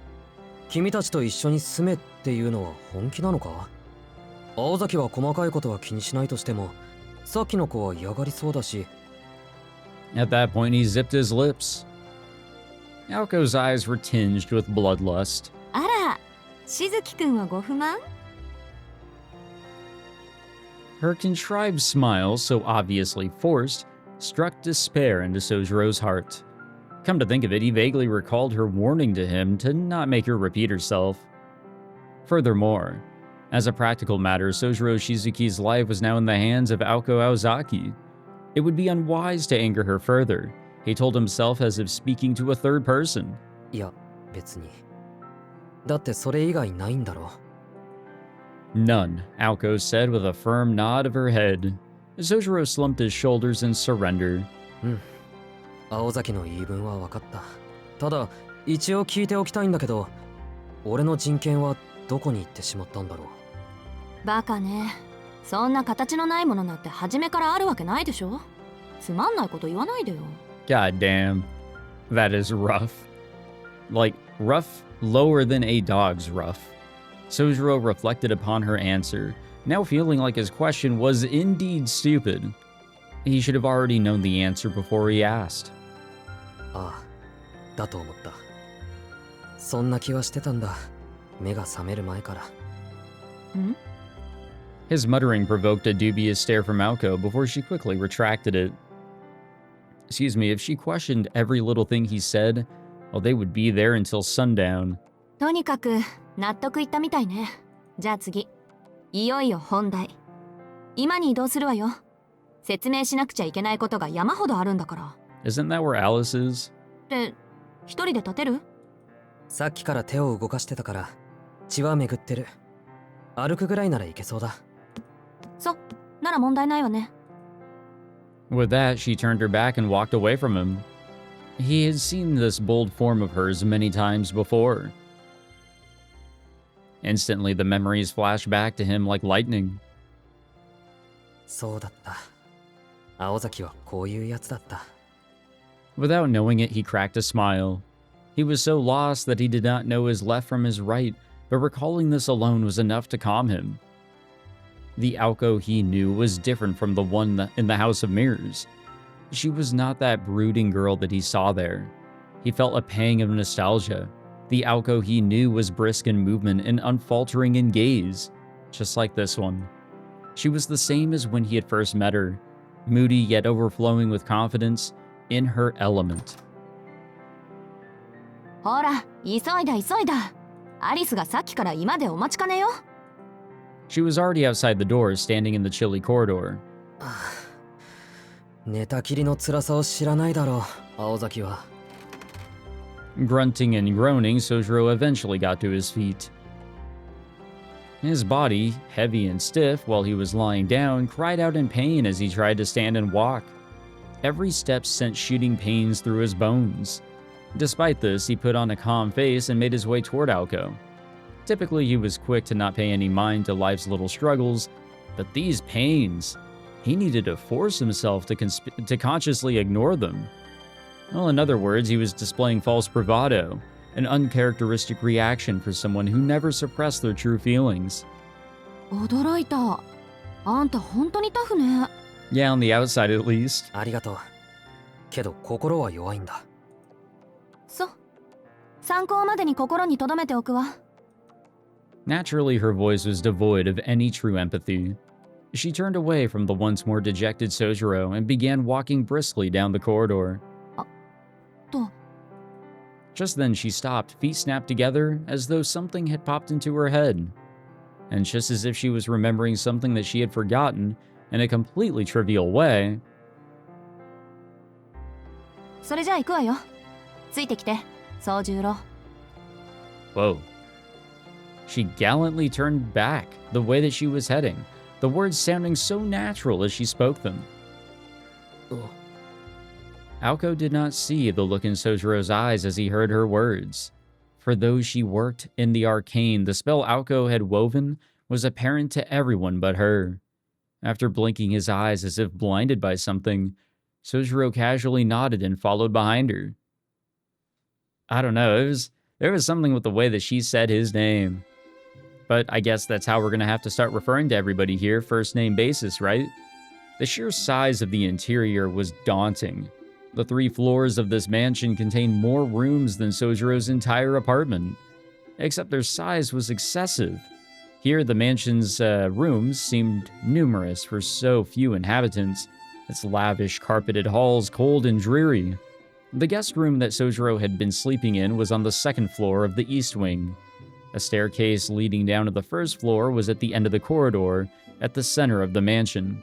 君たちと一緒に住めっていうのは本気なのか？青崎は細かいことは気にしないとしても、さっきの子は嫌がりそうだし。 At that point, he zipped his lips. Aoko's eyes were tinged with bloodlust. あら、しずきくんはご不満？ Her contrived smile, so obviously forced, struck despair into Sojiro's heart. Come to think of it, he vaguely recalled her warning to him to not make her repeat herself. Furthermore, as a practical matter, Sojiro Shizuki's life was now in the hands of Aoko Aozaki. It would be unwise to anger her further, he told himself as if speaking to a third person. いや、別に。だってそれ以外ないんだろ。 None, Aoko said with a firm nod of her head. Sojiro slumped his shoulders in surrender. うん。青崎の言い分は分かった。ただ、一応聞いておきたいんだけど、俺の人権はどこに行ってしまったんだろう。バカね。そんな形のないものなんて初めからあるわけないでしょ。つまんないこと言わないでよ。 God damn. That is rough. Like, rough lower than a dog's rough. Sojiro reflected upon her answer, now feeling like his question was indeed stupid. He should have already known the answer before he asked. ああ、だと思った。そんな気はしてたんだ。目が覚める前から。ん？ His muttering provoked a dubious stare from Aoko before she quickly retracted it. Excuse me, if she questioned every little thing he said, well, they would be there until sundown. とにかく納得いったみたいね。じゃあ次。いよいよ本題。今に移動するわよ。説明しなくちゃいけないことが山ほどあるんだから。 Isn't that where Alice is? で、一人で立てる？さっきから手を動かしてたから、血は巡ってる。歩くぐらいならいけそうだ。なら問題ないわね。 With that, she turned her back and walked away from him. He had seen this bold form of hers many times before. Instantly, the memories flashed back to him like lightning. そうだった。青崎はこういうやつだった。 Without knowing it, he cracked a smile. He was so lost that he did not know his left from his right, but recalling this alone was enough to calm him. The Aoko he knew was different from the one in the House of Mirrors. She was not that brooding girl that he saw there. He felt a pang of nostalgia. The Aoko he knew was brisk in movement and unfaltering in gaze, just like this one. She was the same as when he had first met her, moody yet overflowing with confidence, in her element. ほら、急いだ。アリスがさっきから居間でお待ちかねよ。She was already outside the door, standing in the chilly corridor. 寝たきりの辛さを知らないだろう、青崎は。Grunting and groaning, Sojiro eventually got to his feet. His body, heavy and stiff while he was lying down, cried out in pain as he tried to stand and walk. Every step sent shooting pains through his bones. Despite this, he put on a calm face and made his way toward Aoko. Typically, he was quick to not pay any mind to life's little struggles, but these pains, he needed to force himself to consciously ignore them. Well, in other words, he was displaying false bravado, an uncharacteristic reaction for someone who never suppressed their true feelings. 驚いた。あんた本当にタフね。Yeah, on the outside at least. ありがとう。けど心は弱いんだ。そう。参考までに心に留めておくわ。Naturally, her voice was devoid of any true empathy. She turned away from the once more dejected Sojiro and began walking briskly down the corridor. と。 Just then she stopped, feet snapped together, as though something had popped into her head. And just as if she was remembering something that she had forgotten, in a completely trivial way. それじゃあ行くわよ。ついてきて、宗十郎。Whoa. She gallantly turned back, the way that she was heading, the words sounding so natural as she spoke them. Aoko did not see the look in Sojiro's eyes as he heard her words. For though she worked in the arcane, the spell Aoko had woven was apparent to everyone but her. After blinking his eyes as if blinded by something, Sojiro casually nodded and followed behind her. I don't know, there was something with the way that she said his name. But I guess that's how we're gonna have to start referring to everybody here, first name basis, right? The sheer size of the interior was daunting. The 3 floors of this mansion contained more rooms than Sojiro's entire apartment. Except their size was excessive. Here, the mansion's rooms seemed numerous for so few inhabitants, its lavish carpeted halls cold and dreary. The guest room that Sojiro had been sleeping in was on the 2nd floor of the east wing. A staircase leading down to the 1st floor was at the end of the corridor, at the center of the mansion.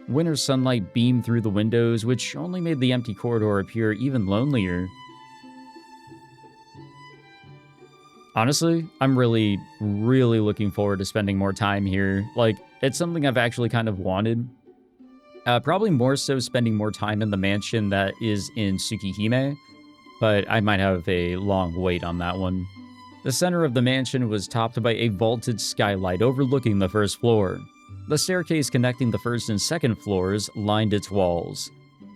Winter sunlight beamed through the windows, which only made the empty corridor appear even lonelier. Honestly, I'm really looking forward to spending more time here. Like, it's something I've actually kind of wanted. Probably more so spending more time in the mansion that is in Tsukihime, but I might have a long wait on that one. The center of the mansion was topped by a vaulted skylight overlooking the 1st floor. The staircase connecting the 1st and 2nd floors lined its walls.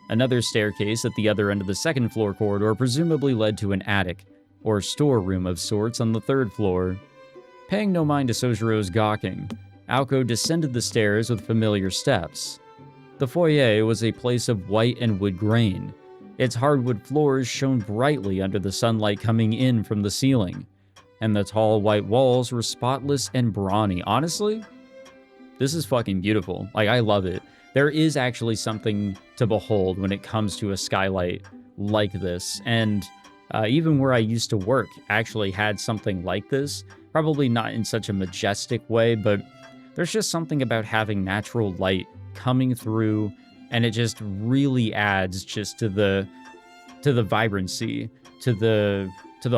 Another staircase at the other end of the 2nd floor corridor presumably led to an attic, or storeroom of sorts on the 3rd floor. Paying no mind to Sojiro's gawking, Aoko descended the stairs with familiar steps. The foyer was a place of white and wood grain. Its hardwood floors shone brightly under the sunlight coming in from the ceiling, and the tall white walls were spotless and brawny. Honestly, this is fucking beautiful. Like, I love it. There is actually something to behold when it comes to a skylight like this, and even where I used to work actually had something like this. Probably not in such a majestic way, but there's just something about having natural light coming through, and it just really adds just to the vibrancy, to the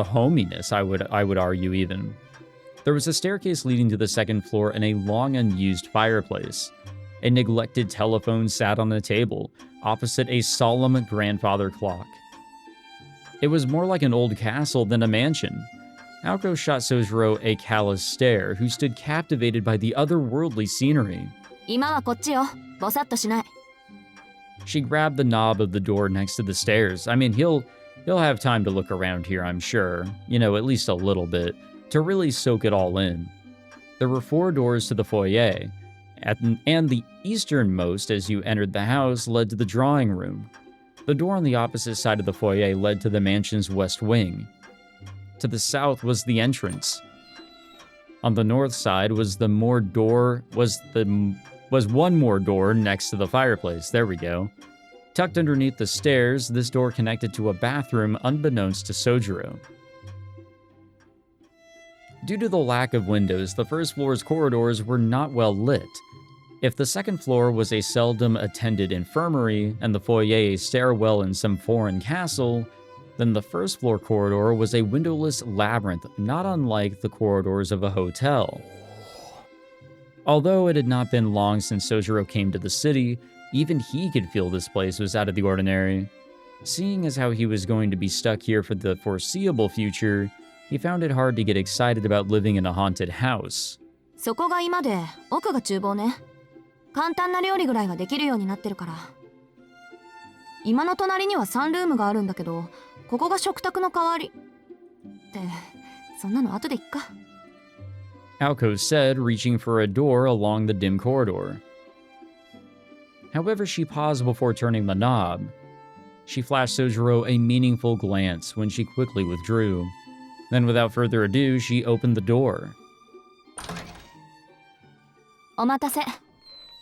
hominess, I would argue even. There was a staircase leading to the 2nd floor and a long unused fireplace. A neglected telephone sat on a table, opposite a solemn grandfather clock. It was more like an old castle than a mansion. Aoko shot Sojiro a callous stare, who stood captivated by the otherworldly scenery. 今はこっちよ。ぼさっとしない。 She grabbed the knob of the door next to the stairs. I mean, he'll have time to look around here, I'm sure. You know, at least a little bit, to really soak it all in. There were 4 doors to the foyer, and the easternmost as you entered the house led to the drawing room. The door on the opposite side of the foyer led to the mansion's west wing. To the south was the entrance. On the north side was one more door next to the fireplace. There we go. Tucked underneath the stairs, this door connected to a bathroom unbeknownst to Sojiro. Due to the lack of windows, the first floor's corridors were not well lit. If the second floor was a seldom attended infirmary and the foyer a stairwell in some foreign castle, then the first floor corridor was a windowless labyrinth not unlike the corridors of a hotel. Although it had not been long since Sojiro came to the city, even he could feel this place was out of the ordinary. Seeing as how he was going to be stuck here for the foreseeable future, he found it hard to get excited about living in a haunted house. そこが今で奥が厨房ね。簡単な料理ぐらいはできるようになってるから。今の隣にはサンルームがあるんだけど、ここが食卓の代わり。って、そんなの後でいっか。Aoko said, reaching for a door along the dim corridor. However, she paused before turning the knob. She flashed Sojiro a meaningful glance when she quickly withdrew. Then, without further ado, she opened the door. お待たせ。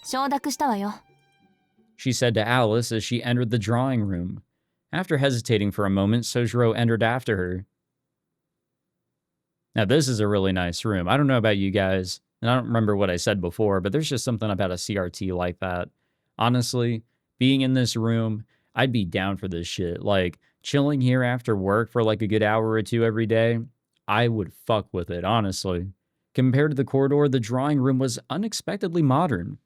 承諾したわよ。She said to Alice as she entered the drawing room. After hesitating for a moment, Sojiro entered after her. Now, this is a really nice room. I don't know about you guys, and I don't remember what I said before, but there's just something about a CRT like that. Honestly, being in this room, I'd be down for this shit. Like, chilling here after work for like a good hour or two every day, I would fuck with it, honestly. Compared to the corridor, the drawing room was unexpectedly modern.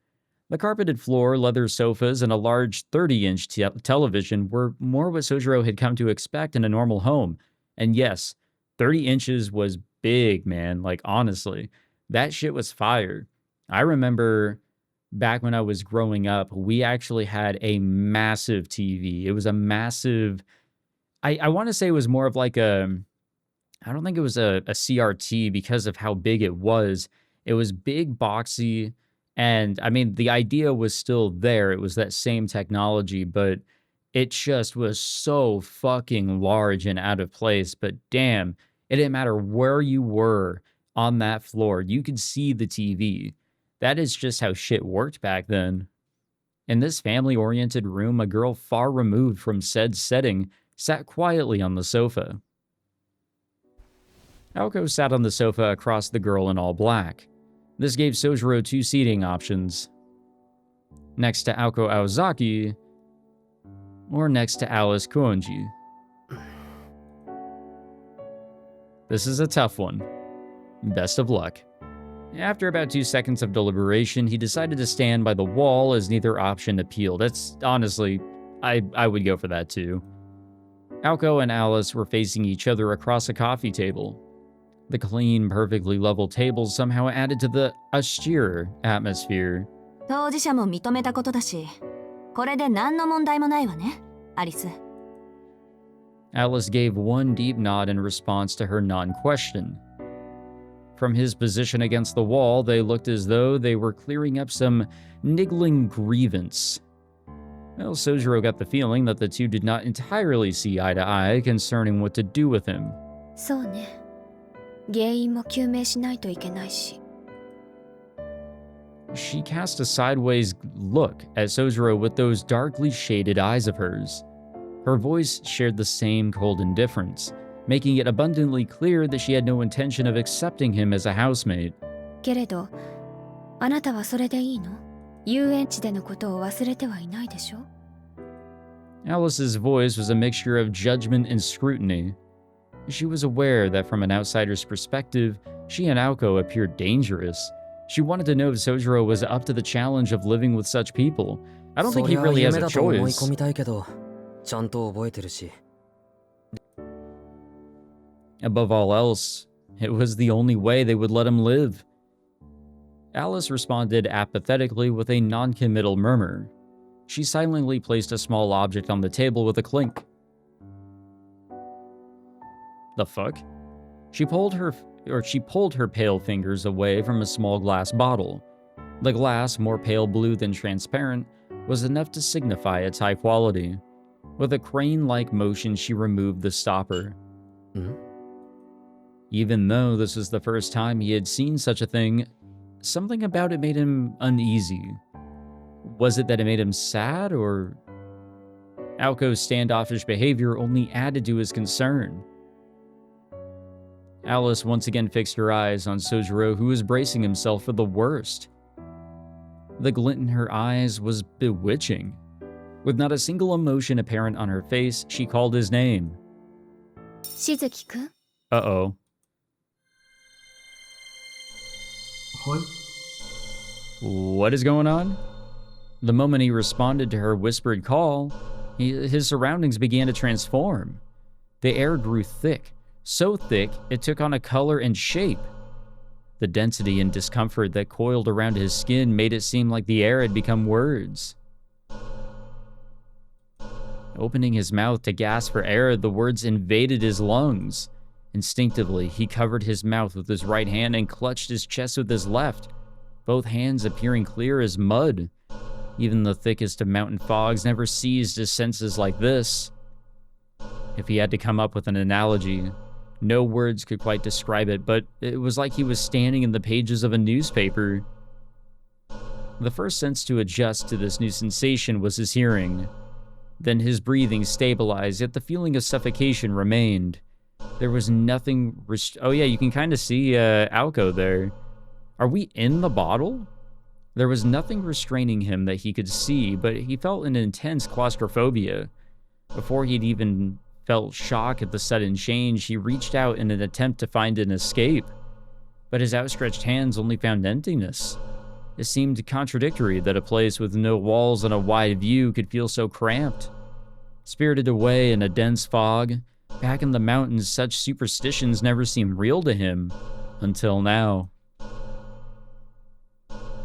The carpeted floor, leather sofas, and a large 30-inch television were more what Sojiro had come to expect in a normal home. And yes, 30 inches was big, man. Like, honestly, that shit was fire. I remember back when I was growing up, we actually had a massive TV. It was a massive... I want to say it was more of like a... I don't think it was a CRT because of how big it was. It was big, boxy, and I mean, the idea was still there. It was that same technology, but it just was so fucking large and out of place. But damn, it didn't matter where you were on that floor. You could see the TV. That is just how shit worked back then. In this family-oriented room, a girl far removed from said setting sat quietly on the sofa. Aoko sat on the sofa across the girl in all black. This gave Sojiro two seating options. Next to Aoko Aozaki, or next to Alice Kuonji. This is a tough one. Best of luck. After about 2 seconds of deliberation, he decided to stand by the wall as neither option appealed. That's honestly, I would go for that too. Aoko and Alice were facing each other across a coffee table. The clean, perfectly level tables somehow added to the austere atmosphere. 当事者も認めたことだし、これで何の問題もないわね、アリス。Alice gave one deep nod in response to her non-question. From his position against the wall, they looked as though they were clearing up some niggling grievance. Well, Sojiro got the feeling that the two did not entirely see eye to eye concerning what to do with him. そうね。原因も究明しないといけないし。She cast a sideways look at Sojiro with those darkly shaded eyes of hers. Her voice shared the same cold indifference, making it abundantly clear that she had no intention of accepting him as a housemate. けれど、あなたはそれでいいの？遊園地でのことを忘れてはいないでしょ？ Alice's voice was a mixture of judgment and scrutiny. She was aware that from an outsider's perspective, she and Aoko appeared dangerous. She wanted to know if Sojiro was up to the challenge of living with such people. I don't think he really has a choice. Above all else, it was the only way they would let him live. Alice responded apathetically with a non-committal murmur. She silently placed a small object on the table with a clink. The fuck? She pulled her pale fingers away from a small glass bottle. The glass, more pale blue than transparent, was enough to signify its high quality. With a crane-like motion, she removed the stopper. Even though this was the first time he had seen such a thing, something about it made him uneasy. Was it that it made him sad, or... Aoko's standoffish behavior only added to his concern. Alice once again fixed her eyes on Sojiro, who was bracing himself for the worst. The glint in her eyes was bewitching. With not a single emotion apparent on her face, she called his name. しずきくん Uh-oh. はい。 What is going on? The moment he responded to her whispered call, his surroundings began to transform. The air grew thick, so thick it took on a color and shape. The density and discomfort that coiled around his skin made it seem like the air had become words. Opening his mouth to gasp for air, the words invaded his lungs. Instinctively, he covered his mouth with his right hand and clutched his chest with his left, both hands appearing clear as mud. Even the thickest of mountain fogs never seized his senses like this. If he had to come up with an analogy, no words could quite describe it, but it was like he was standing in the pages of a newspaper. The first sense to adjust to this new sensation was his hearing. Then his breathing stabilized, yet the feeling of suffocation remained. There was nothing oh yeah, you can kind of see Aoko there. Are we in the bottle? There was nothing restraining him that he could see, but he felt an intense claustrophobia. Before he'd even felt shock at the sudden change, he reached out in an attempt to find an escape. But his outstretched hands only found emptiness. It seemed contradictory that a place with no walls and a wide view could feel so cramped. Spirited away in a dense fog, back in the mountains, such superstitions never seemed real to him, until now.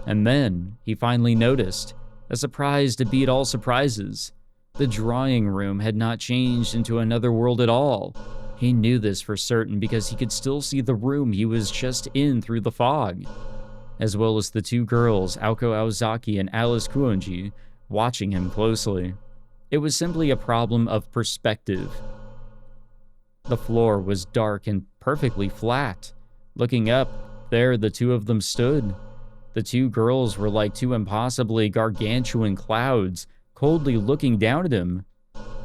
And then, he finally noticed, a surprise to beat all surprises. The drawing room had not changed into another world at all. He knew this for certain because he could still see the room he was just in through the fog, as well as the two girls, Aoko Aozaki and Alice Kuonji, watching him closely. It was simply a problem of perspective. The floor was dark and perfectly flat. Looking up, there the two of them stood. The two girls were like two impossibly gargantuan clouds, coldly looking down at him.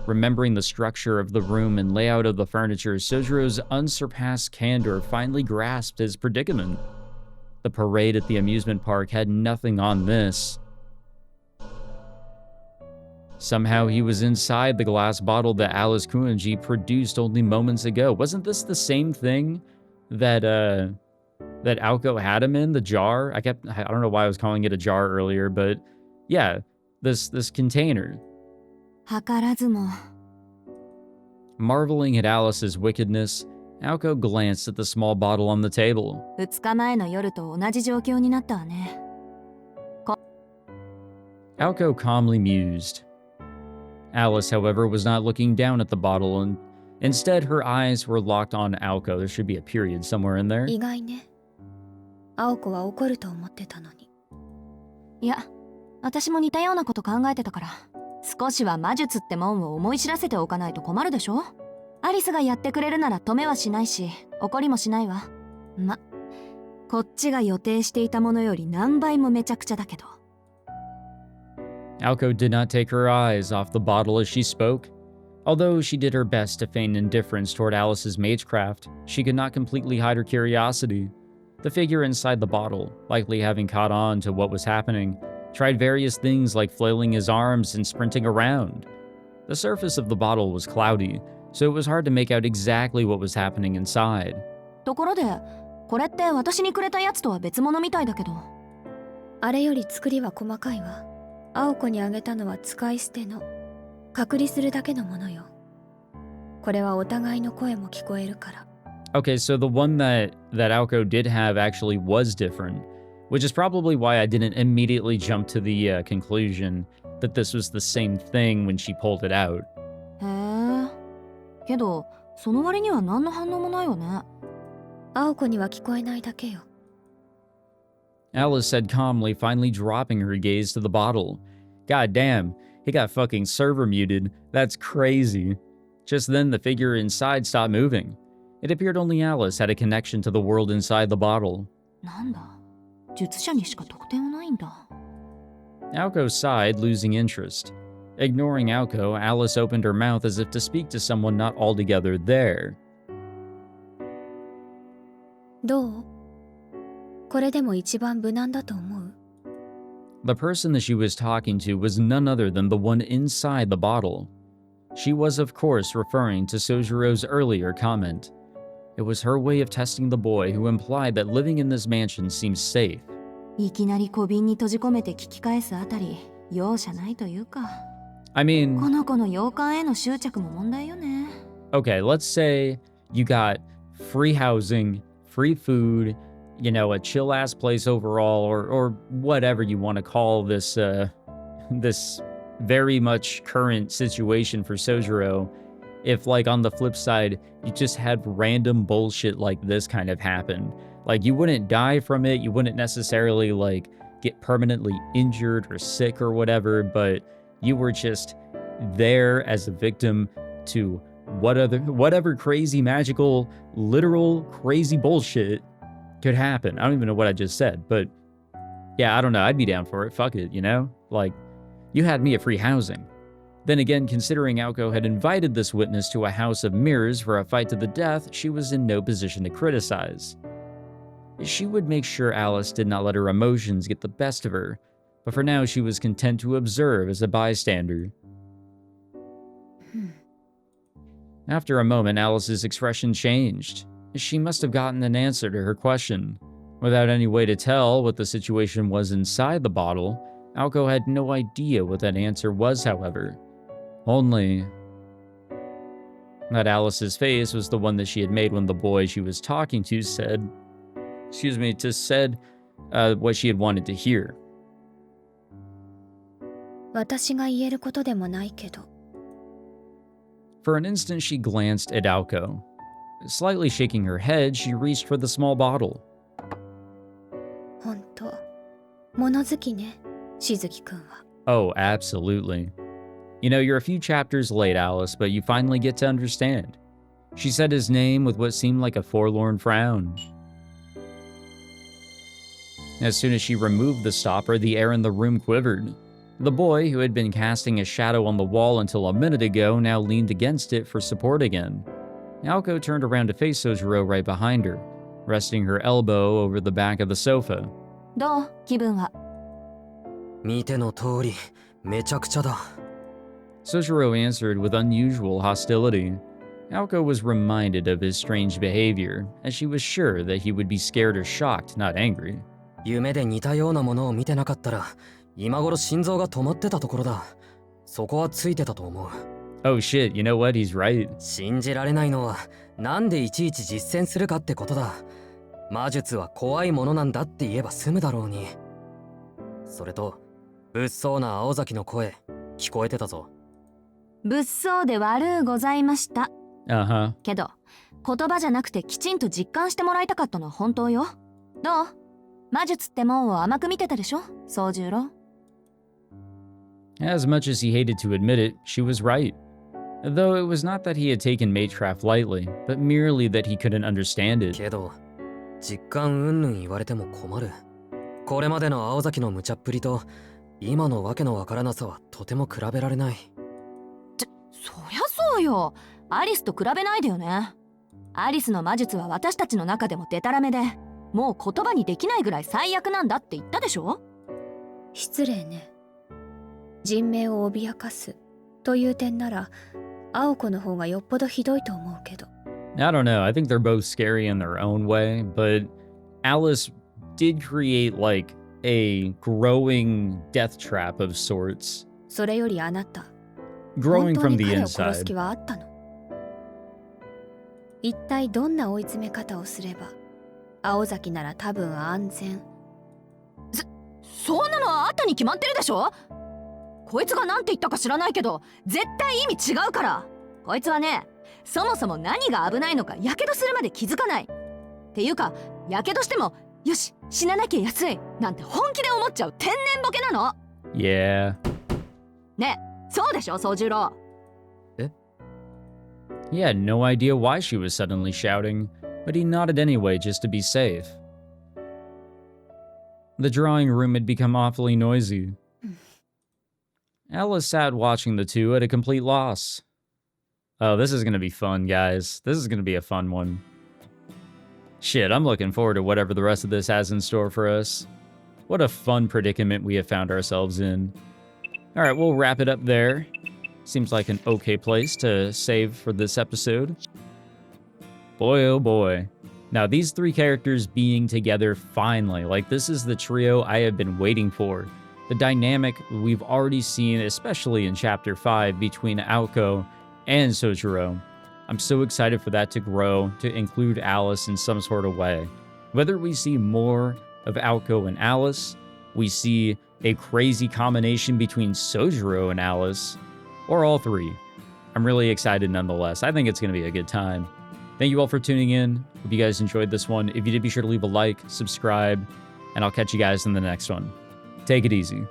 Remembering the structure of the room and layout of the furniture, Sojiro's unsurpassed candor finally grasped his predicament. The parade at the amusement park had nothing on this. Somehow he was inside the glass bottle that Alice Kuonji produced only moments ago. Wasn't this the same thing that that Aoko had him in, the jar? I don't know why I was calling it a jar earlier, but yeah, this container. 図らずも Marveling at Alice's wickedness, Aoko glanced at the small bottle on the table. 2日前の夜と同じ状況になったわね。 Aoko calmly mused. Alice, however, was not looking down at the bottle, and instead her eyes were locked on Aoko. There should be a period somewhere in there. 意外ね青子は怒ると思ってたのにいや、私も似たようなこと考えてたから、少しは魔術ってもんを思い知らせておかないと困るでしょ。アリスがやってくれるなら止めはしないし、怒りもしないわ。ま、こっちが予定していたものより何倍もめちゃくちゃだけど。Aoko did not take her eyes off the bottle as she spoke. Although she did her best to feign indifference toward Alice's magecraft, she could not completely hide her curiosity. The figure inside the bottle, likely having caught on to what was happening, tried various things like flailing his arms and sprinting around. The surface of the bottle was cloudy, so it was hard to make out exactly what was happening inside. ところで、これって私にくれたやつとは別物みたいだけど。あれより作りは細かいわ青子にあげたのは使い捨ての隔離するだけのものよこれはお互いの声も聞こえるから Okay, so the one that Aoko did have actually was different, which is probably why I didn't immediately jump to the conclusion that this was the same thing when she pulled it out. へえ。けど、その割には何の反応もないわね。青子には聞こえないだけよ Alice said calmly, finally dropping her gaze to the bottle. God damn, he got fucking server muted. That's crazy. Just then, the figure inside stopped moving. It appeared only Alice had a connection to the world inside the bottle. なんだ、術者にしか特典はないんだ。Aoko sighed, losing interest. Ignoring Aoko, Alice opened her mouth as if to speak to someone not altogether there. どう？これでも一番無難だと思う？ The person that she was talking to was none other than the one inside the bottle. She was, of course, referring to Sojiro's earlier comment. It was her way of testing the boy who implied that living in this mansion seems safe. いきなり小瓶に閉じ込めて聞き返すあたり容赦ないというか I こ mean, の子の洋館への執着も問題よね okay, let's say you got free housing, free food, you know, a chill-ass place overall, or whatever you want to call this, this very much current situation for Sojiro. If, like, on the flip side, you just had random bullshit like this kind of happen. Like, you wouldn't die from it, you wouldn't necessarily, like, get permanently injured or sick or whatever, but you were just there as a victim to whatever crazy, magical, literal, crazy bullshit could happen. I don't even know what I just said, but yeah, I don't know. I'd be down for it. Fuck it, you know? Like, you had me at free housing. Then again, considering Aoko had invited this witness to a house of mirrors for a fight to the death, she was in no position to criticize. She would make sure Alice did not let her emotions get the best of her, but for now she was content to observe as a bystander. After a moment, Alice's expression changed. She must have gotten an answer to her question. Without any way to tell what the situation was inside the bottle, Aoko had no idea what that answer was, however. Only that Alice's face was the one that she had made when the boy she was talking to said what she had wanted to hear. 私が言えることでもないけど。 For an instant, she glanced at Aoko. Slightly shaking her head, she reached for the small bottle. ほんと、物好きね、しずきくんは。 Oh, absolutely. You know, you're a few chapters late, Alice, but you finally get to understand. She said his name with what seemed like a forlorn frown. As soon as she removed the stopper, the air in the room quivered. The boy, who had been casting a shadow on the wall until a minute ago, now leaned against it for support again. Aoko turned around to face Sojiro right behind her, resting her elbow over the back of the sofa. どう気分は見ての通りめちゃくちゃだ Sojiro answered with unusual hostility. Aoko was reminded of his strange behavior, as she was sure that he would be scared or shocked, not angry. 夢で似たようなものを見てなかったら今頃心臓が止まってたところだそこはついてたと思う Oh shit, you know what? He's right. 信じられないのはなんでいちいち実践するかってことだ魔術は怖いものなんだって言えば済むだろうにそれと物騒な青崎の声聞こえてたぞ物騒で悪うございました Uh-huh. けど言葉じゃなくてきちんと実感してもらいたかったのは本当よどう魔術ってもんを甘く見てたでしょ宗十郎 As much as he hated to admit it, she was right. Though it was not that he had taken matecraft lightly, but merely that he couldn't understand it. けど実感うんぬん言われても困るこれまでの青崎の無茶っぷりと今のわけのわからなさはとても比べられないそりゃそうよアリスと比べないでよねアリスの魔術は私たちの中でもデタラメでもう言葉にできないぐらい最悪なんだって言ったでしょ失礼ね。人命を脅かすという点なら、青子の方がよっぽどひどいと思うけど。I don't know, I think they're both scary in their own way, but Alice did create like a growing death trap of sorts. それよりあなた、 Growing 本当 from に the 彼を殺す inside. 気はあったの？一体どんな追い詰め方をすれば、青崎なら多分安全。そんなのはあったに決まってるでしょこいつが何て言ったか知らないけど絶対意味違うからこいつはねそもそも何が危ないのかやけどするまで気づかないっていうかやけどしてもよし死ななきゃ安いなんて本気で思っちゃう天然ボケなの Yeah. ねそうでしょ宗十郎 He had no idea why she was suddenly shouting, but he nodded anyway just to be safe. The drawing room had become awfully noisy. Alice sat watching the two at a complete loss. Oh, this is going to be fun, guys. This is going to be a fun one. Shit, I'm looking forward to whatever the rest of this has in store for us. What a fun predicament we have found ourselves in. All right, we'll wrap it up there. Seems like an okay place to save for this episode. Boy, oh boy. Now, these three characters being together finally, like this is the trio I have been waiting for. The dynamic we've already seen, especially in Chapter 5, between Aoko and Sojiro. I'm so excited for that to grow, to include Alice in some sort of way. Whether we see more of Aoko and Alice, we see a crazy combination between Sojiro and Alice, or all three. I'm really excited nonetheless. I think it's going to be a good time. Thank you all for tuning in. Hope you guys enjoyed this one. If you did, be sure to leave a like, subscribe, and I'll catch you guys in the next one. Take it easy.